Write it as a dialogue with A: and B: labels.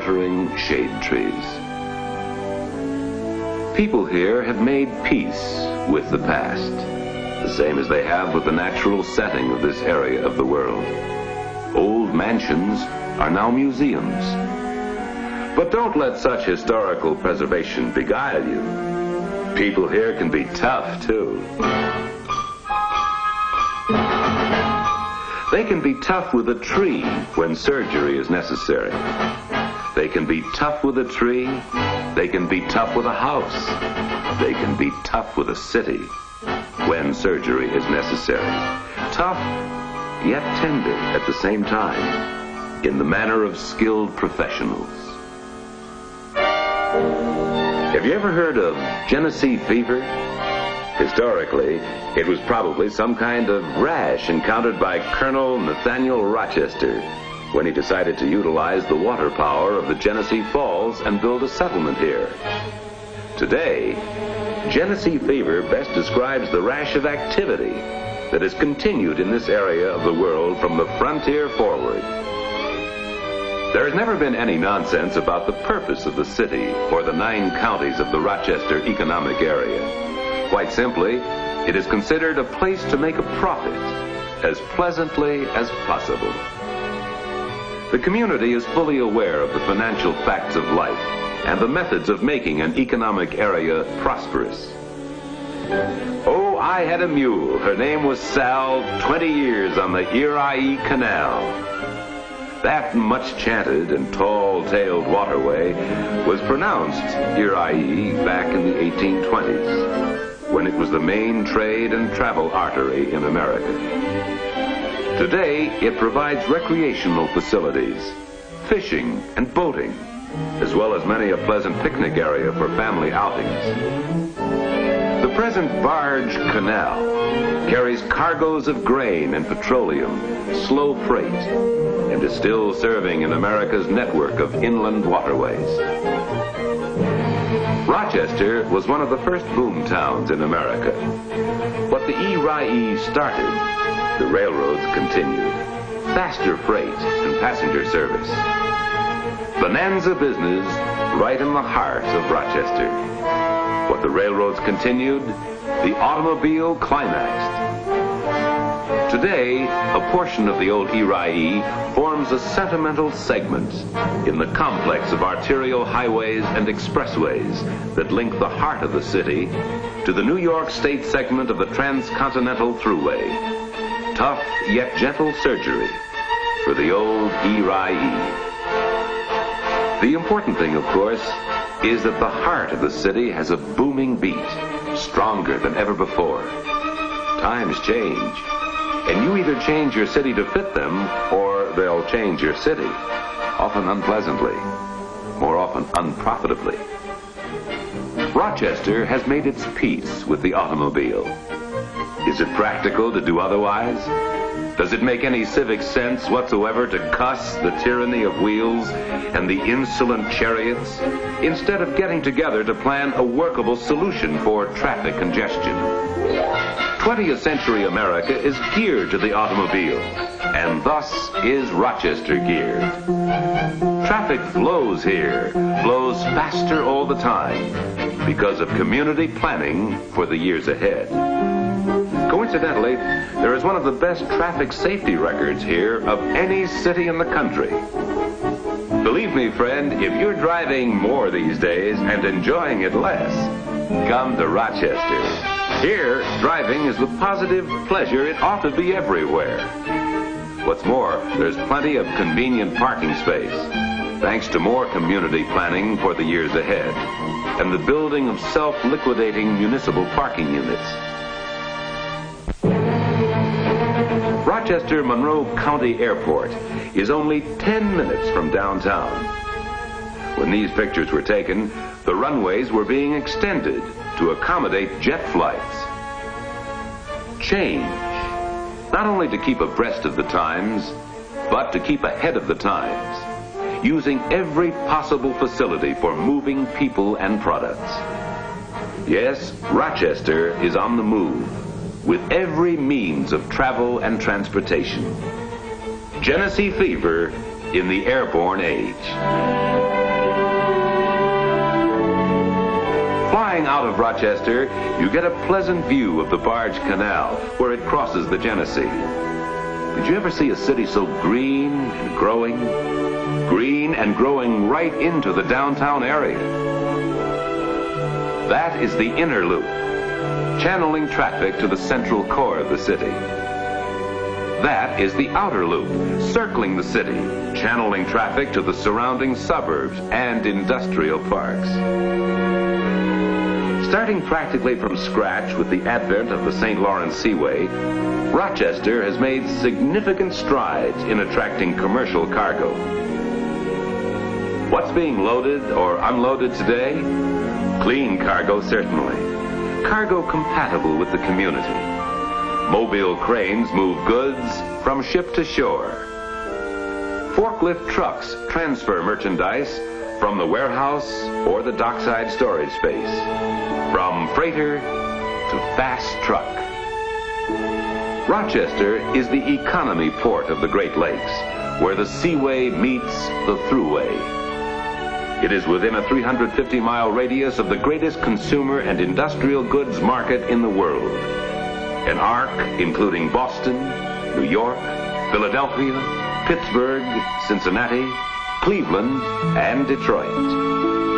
A: sheltering shade trees. People here have made peace with the past, the same as they have with the natural setting of this area of the world. Old mansions are now museums. But don't let such historical preservation beguile you. People here can be tough, too. They can be tough with a tree when surgery is necessary. They can be tough with a tree. They can be tough with a house. They can be tough with a city when surgery is necessary. Tough, yet tender at the same time, in the manner of skilled professionals. Have you ever heard of Genesee fever? Historically, it was probably some kind of rash encountered by Colonel Nathaniel Rochester when he decided to utilize the water power of the Genesee Falls and build a settlement here. Today, Genesee fever best describes the rash of activity that has continued in this area of the world from the frontier forward. There has never been any nonsense about the purpose of the city or the 9 counties of the Rochester economic area. Quite simply, it is considered a place to make a profit as pleasantly as possible. The community is fully aware of the financial facts of life and the methods of making an economic area prosperous. Oh, I had a mule. Her name was Sal, 20 years on the Erie Canal. That much-chanted and tall-tailed waterway was pronounced Erie back in the 1820s, when it was the main trade and travel artery in America. Today, it provides recreational facilities, fishing and boating, as well as many a pleasant picnic area for family outings. The present barge canal carries cargoes of grain and petroleum, slow freight, and is still serving in America's network of inland waterways. Rochester was one of the first boom towns in America. What the Erie started, the railroads continued. Faster freight and passenger service. Bonanza business right in the heart of Rochester. What the railroads continued, the automobile climaxed. Today, a portion of the old Erie forms a sentimental segment in the complex of arterial highways and expressways that link the heart of the city to the New York State segment of the Transcontinental Thruway. Tough yet gentle surgery for the old Erie. The important thing, of course, is that the heart of the city has a booming beat, stronger than ever before. Times change, and you either change your city to fit them, or they'll change your city, often unpleasantly, more often unprofitably. Rochester has made its peace with the automobile. Is it practical to do otherwise? Does it make any civic sense whatsoever to cuss the tyranny of wheels and the insolent chariots, instead of getting together to plan a workable solution for traffic congestion? 20th century America is geared to the automobile, and thus is Rochester geared. Traffic flows here, flows faster all the time, because of community planning for the years ahead. Coincidentally, there is one of the best traffic safety records here of any city in the country. Believe me, friend, if you're driving more these days and enjoying it less, come to Rochester. Here, driving is the positive pleasure it ought to be everywhere. What's more, there's plenty of convenient parking space, thanks to more community planning for the years ahead, and the building of self-liquidating municipal parking units. Rochester Monroe County Airport is only 10 minutes from downtown. When these pictures were taken, the runways were being extended to accommodate jet flights. Change, not only to keep abreast of the times, but to keep ahead of the times, using every possible facility for moving people and products. Yes, Rochester is on the move, with every means of travel and transportation. Genesee fever in the airborne age. Out of Rochester, you get a pleasant view of the Barge Canal, where it crosses the Genesee. Did you ever see a city so green and growing? Green and growing right into the downtown area. That is the inner loop, channeling traffic to the central core of the city. That is the outer loop, circling the city, channeling traffic to the surrounding suburbs and industrial parks. Starting practically from scratch with the advent of the St. Lawrence Seaway, Rochester has made significant strides in attracting commercial cargo. What's being loaded or unloaded today? Clean cargo, certainly. Cargo compatible with the community. Mobile cranes move goods from ship to shore. Forklift trucks transfer merchandise from the warehouse or the dockside storage space. From freighter to fast truck. Rochester is the economy port of the Great Lakes, where the seaway meets the thruway. It is within a 350-mile radius of the greatest consumer and industrial goods market in the world. An arc including Boston, New York, Philadelphia, Pittsburgh, Cincinnati, Cleveland, and Detroit.